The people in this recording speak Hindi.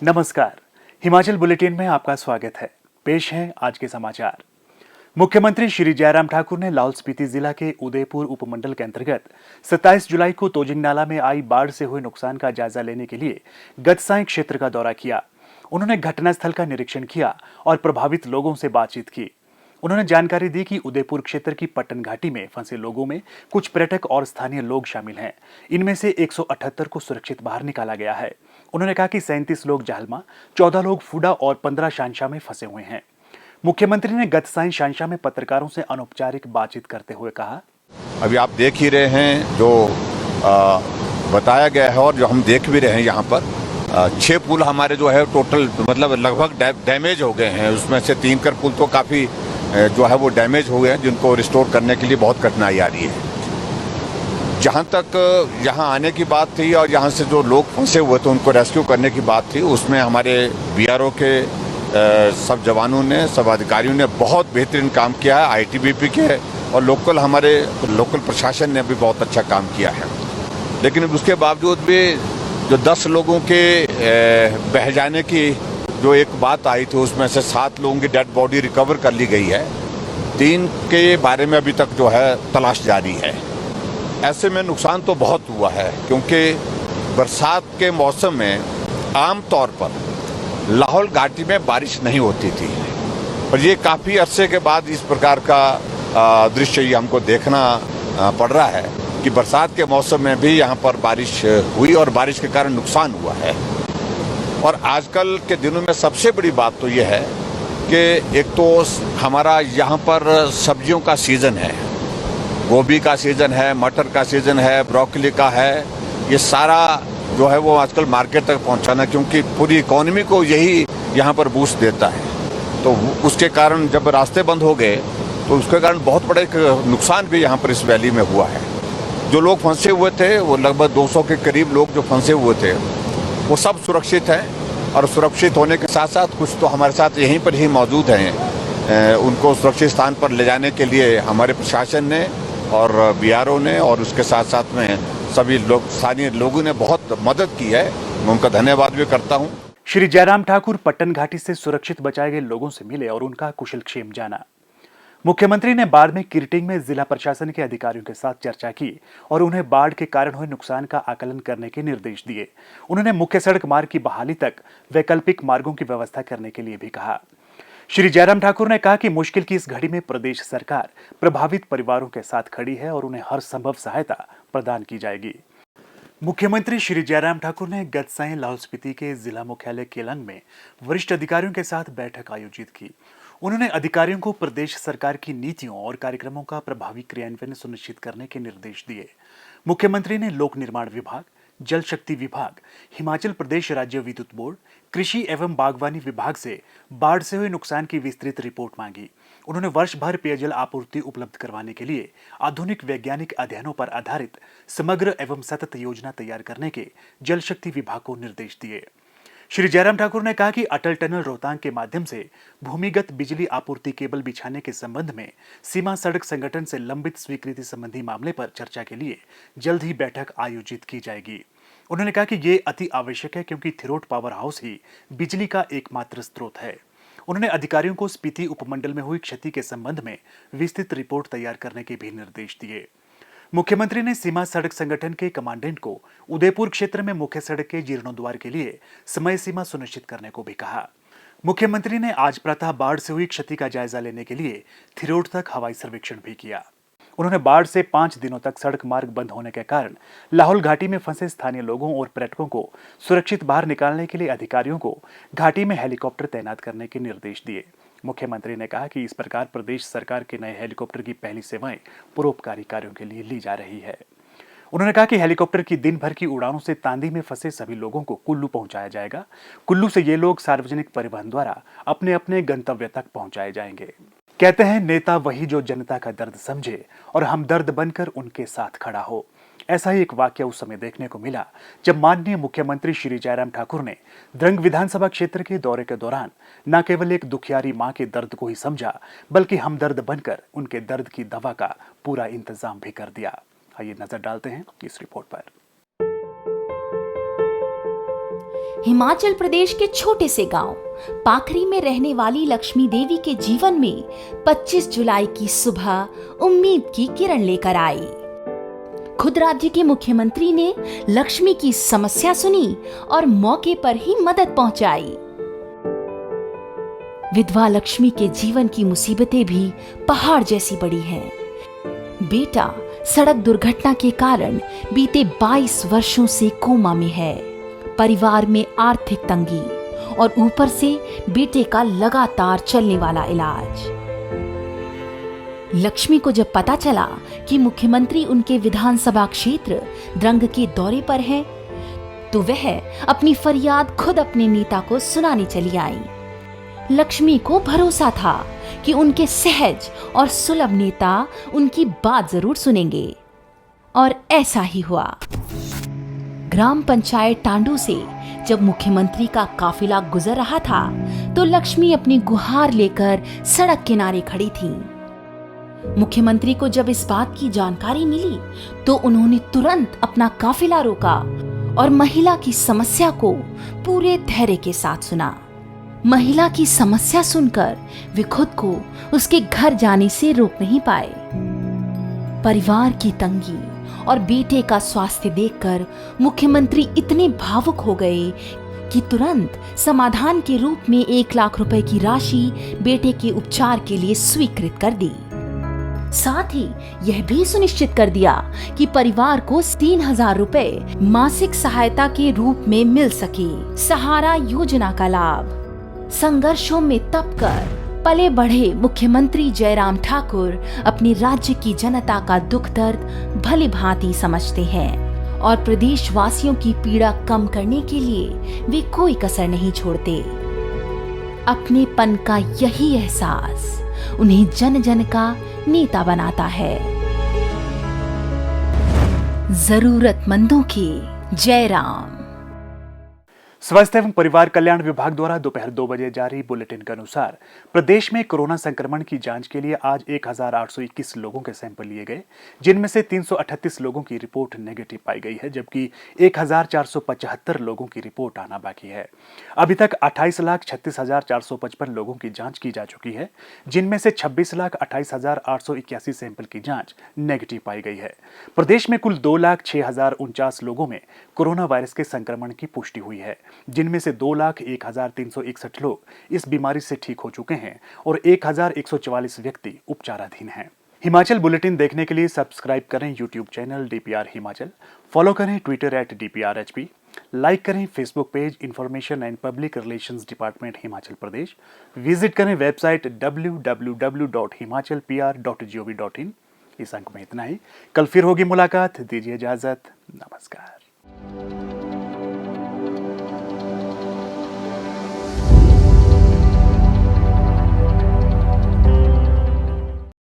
नमस्कार। हिमाचल बुलेटिन में आपका स्वागत है। पेश है आज के समाचार। मुख्यमंत्री श्री जयराम ठाकुर ने लाहौल स्पीति जिला के उदयपुर उपमंडल के अंतर्गत 27 जुलाई को तोजिंग नाला में आई बाढ़ से हुए नुकसान का जायजा लेने के लिए गतसाई क्षेत्र का दौरा किया। उन्होंने घटनास्थल का निरीक्षण किया और प्रभावित लोगों से बातचीत की। उन्होंने जानकारी दी कि उदयपुर क्षेत्र की पट्टन घाटी में फंसे लोगों में कुछ पर्यटक और स्थानीय लोग शामिल हैं। इनमें से 178 को सुरक्षित बाहर निकाला गया है। उन्होंने कहा कि 37 लोग जाहलमा, 14 लोग फूडा और 15 शांशा में फंसे हुए हैं। मुख्यमंत्री ने गतसाई शांशा में पत्रकारों से अनौपचारिक बातचीत करते हुए कहा, अभी आप देख ही रहे हैं जो बताया गया है और जो हम देख भी रहे हैं यहाँ पर 6 पुल हमारे जो है टोटल मतलब लगभग डैमेज हो गए हैं। उसमें से 3 कर पुल तो काफ़ी जो है वो डैमेज हो गए हैं, जिनको रिस्टोर करने के लिए बहुत कठिनाई आ रही है। जहाँ तक यहाँ आने की बात थी और यहाँ से जो लोग फंसे हुए थे उनको रेस्क्यू करने की बात थी, उसमें हमारे बीआरओ के सब जवानों ने, सब अधिकारियों ने बहुत बेहतरीन काम किया है। आईटीबीपी के और हमारे लोकल प्रशासन ने भी बहुत अच्छा काम किया है। लेकिन उसके बावजूद भी जो 10 लोगों के बह जाने की जो एक बात आई थी, उसमें से 7 लोगों की डेड बॉडी रिकवर कर ली गई है। 3 के बारे में अभी तक जो है तलाश जारी है। ऐसे में नुकसान तो बहुत हुआ है, क्योंकि बरसात के मौसम में आम तौर पर लाहौल घाटी में बारिश नहीं होती थी, और ये काफ़ी अरसे के बाद इस प्रकार का दृश्य ये हमको देखना पड़ रहा है कि बरसात के मौसम में भी यहाँ पर बारिश हुई और बारिश के कारण नुकसान हुआ है। और आजकल के दिनों में सबसे बड़ी बात तो ये है कि एक तो हमारा यहाँ पर सब्जियों का सीज़न है, गोभी का सीज़न है, मटर का सीज़न है, ब्रोकली का है। ये सारा जो है वो आजकल मार्केट तक पहुँचाना, क्योंकि पूरी इकोनॉमी को यही यहाँ पर बूस्ट देता है। तो उसके कारण जब रास्ते बंद हो गए तो उसके कारण बहुत बड़ा एक नुकसान भी यहाँ पर इस वैली में हुआ है। जो लोग फंसे हुए थे वो लगभग 200 के करीब लोग जो फंसे हुए थे वो सब सुरक्षित हैं, और सुरक्षित होने के साथ साथ कुछ तो हमारे साथ यहीं पर ही मौजूद हैं। उनको सुरक्षित स्थान पर ले जाने के लिए हमारे प्रशासन ने और बीआरओ ने और उसके साथ साथ में सभी लोग, स्थानीय लोगों ने बहुत मदद की है। मैं उनका धन्यवाद भी करता हूँ। श्री जयराम ठाकुर पट्टन घाटी से सुरक्षित बचाए गए लोगों से मिले और उनका कुशलक्षेम जाना। मुख्यमंत्री ने बाद में किरटिंग में जिला प्रशासन के अधिकारियों के साथ चर्चा की और उन्हें बाढ़ के कारण हुए नुकसान का आकलन करने के निर्देश दिए। उन्होंने मुख्य सड़क मार्ग की बहाली तक वैकल्पिक मार्गों की व्यवस्था करने के लिए भी कहा। श्री जयराम ठाकुर ने कहा कि मुश्किल की इस घड़ी में प्रदेश सरकार प्रभावित परिवारों के साथ खड़ी है और उन्हें हर संभव सहायता प्रदान की जाएगी। मुख्यमंत्री श्री जयराम ठाकुर ने गतसाई लाहौल स्पीति के जिला मुख्यालय केलंग में वरिष्ठ अधिकारियों के साथ बैठक आयोजित की। उन्होंने अधिकारियों को प्रदेश सरकार की नीतियों और कार्यक्रमों का प्रभावी क्रियान्वयन सुनिश्चित करने के निर्देश दिए। मुख्यमंत्री ने लोक निर्माण विभाग, जल शक्ति विभाग, हिमाचल प्रदेश राज्य विद्युत बोर्ड, कृषि एवं बागवानी विभाग से बाढ़ से हुए नुकसान की विस्तृत रिपोर्ट मांगी। उन्होंने वर्ष भर पेयजल आपूर्ति उपलब्ध करवाने के लिए आधुनिक वैज्ञानिक अध्ययनों पर आधारित समग्र एवं सतत योजना तैयार करने के जल शक्ति विभाग को निर्देश दिए। श्री जयराम ठाकुर ने कहा कि अटल टनल रोहतांग के माध्यम से भूमिगत बिजली आपूर्ति केबल बिछाने के संबंध में सीमा सड़क संगठन से लंबित स्वीकृति संबंधी मामले पर चर्चा के लिए जल्द ही बैठक आयोजित की जाएगी। उन्होंने कहा कि ये अति आवश्यक है, क्योंकि थिरोट पावर हाउस ही बिजली का एकमात्र स्रोत है। उन्होंने अधिकारियों को स्पीति उपमंडल में हुई क्षति के संबंध में विस्तृत रिपोर्ट तैयार करने के भी निर्देश दिए। मुख्यमंत्री ने सीमा सड़क संगठन के कमांडेंट को उदयपुर क्षेत्र में मुख्य सड़क के जीर्णोद्वार के लिए समय सीमा सुनिश्चित करने को भी कहा। मुख्यमंत्री ने आज प्रातः बाढ़ से हुई क्षति का जायजा लेने के लिए थिरोट तक हवाई सर्वेक्षण भी किया। उन्होंने बाढ़ से 5 दिनों तक सड़क मार्ग बंद होने के कारण लाहौल घाटी में फंसे स्थानीय लोगों और पर्यटकों को सुरक्षित बाहर निकालने के लिए अधिकारियों को घाटी में हेलीकॉप्टर तैनात करने के निर्देश दिए। मुख्यमंत्री ने कहा कि इस प्रकार प्रदेश सरकार के नए हेलीकॉप्टर की पहली सेवाएं परोपकारी कार्यों के लिए ली जा रही है। उन्होंने कहा कि हेलीकॉप्टर की दिन भर की उड़ानों से तांदी में फंसे सभी लोगों को कुल्लू पहुंचाया जाएगा। कुल्लू से ये लोग सार्वजनिक परिवहन द्वारा अपने अपने गंतव्य तक पहुंचाए जाएंगे। कहते हैं, नेता वही जो जनता का दर्द समझे और हमदर्द बनकर उनके साथ खड़ा हो। ऐसा ही एक वाक्य उस समय देखने को मिला जब माननीय मुख्यमंत्री श्री जयराम ठाकुर ने द्रंग विधानसभा क्षेत्र के दौरे के दौरान न केवल एक दुखियारी मां के दर्द को ही समझा, बल्कि हमदर्द बनकर उनके दर्द की दवा का पूरा इंतजाम भी कर दिया। आइए नजर डालते हैं इस रिपोर्ट पर। हिमाचल प्रदेश के छोटे से गांव पाखरी में रहने वाली लक्ष्मी देवी के जीवन में 25 जुलाई की सुबह उम्मीद की किरण लेकर आई। खुद राज्य के मुख्यमंत्री ने लक्ष्मी की समस्या सुनी और मौके पर ही मदद पहुंचाई। विधवा लक्ष्मी के जीवन की मुसीबतें भी पहाड़ जैसी बड़ी हैं। बेटा सड़क दुर्घटना के कारण बीते 22 वर्षों से कोमा में है। परिवार में आर्थिक तंगी और ऊपर से बेटे का लगातार चलने वाला इलाज। लक्ष्मी को जब पता चला कि मुख्यमंत्री उनके विधानसभा क्षेत्र द्रंग के दौरे पर हैं, तो वह अपनी फरियाद खुद अपने नेता को सुनाने चली आई। लक्ष्मी को भरोसा था कि उनके सहज और सुलभ नेता उनकी बात जरूर सुनेंगे, और ऐसा ही हुआ। ग्राम पंचायत टांडू से जब मुख्यमंत्री का काफिला गुजर रहा था, तो लक्ष्मी अपनी गुहार लेकर सड़क किनारे खड़ी थी। मुख्यमंत्री को जब इस बात की जानकारी मिली, तो उन्होंने तुरंत अपना काफिला रोका और महिला की समस्या को पूरे धैर्य के साथ सुना। महिला की समस्या सुनकर वे खुद को उसके घर जाने से रोक नहीं पाए। परिवार की तंगी और बेटे का स्वास्थ्य देखकर मुख्यमंत्री इतने भावुक हो गए कि तुरंत समाधान के रूप में 1 लाख रुपए की राशि बेटे के उपचार के लिए स्वीकृत कर दी। साथ ही यह भी सुनिश्चित कर दिया कि परिवार को 3,000 रुपए मासिक सहायता के रूप में मिल सके। सहारा योजना का लाभ। संघर्षों में तप कर पले बढ़े मुख्यमंत्री जयराम ठाकुर अपने राज्य की जनता का दुख दर्द भली भांति समझते हैं और प्रदेश वासियों की पीड़ा कम करने के लिए वे कोई कसर नहीं छोड़ते। अपनेपन का यही एहसास उन्हें जन जन का नेता बनाता है। जरूरतमंदों की जयराम। स्वास्थ्य एवं परिवार कल्याण विभाग द्वारा दोपहर 2 बजे जारी बुलेटिन के अनुसार प्रदेश में कोरोना संक्रमण की जांच के लिए आज 1821 लोगों के सैंपल लिए गए, जिनमें से 338 लोगों की रिपोर्ट नेगेटिव पाई गई है, जबकि 1475 लोगों की रिपोर्ट आना बाकी है। अभी तक 28,36,455 लोगों की जांच की जा चुकी है, जिनमें से 26,28,881 सैंपल की जांच नेगेटिव पाई गई है। प्रदेश में कुल 2,06,049 लोगों में कोरोना वायरस के संक्रमण की पुष्टि हुई है, जिनमें से 2,01,361 लोग इस बीमारी से ठीक हो चुके हैं और 1,144 व्यक्ति उपचाराधीन हैं। हिमाचल बुलेटिन देखने के लिए सब्सक्राइब करें YouTube channel DPR Himachal, follow करें ट्विटर @DPRHP, लाइक करें Facebook page information and public relations department Himachal Pradesh, visit करें वेबसाइट www.himachalpr.gov.in। इस अंक में इतना ही। कल फिर होगी मुलाकात, दीजिए इजाजत। नमस्कार।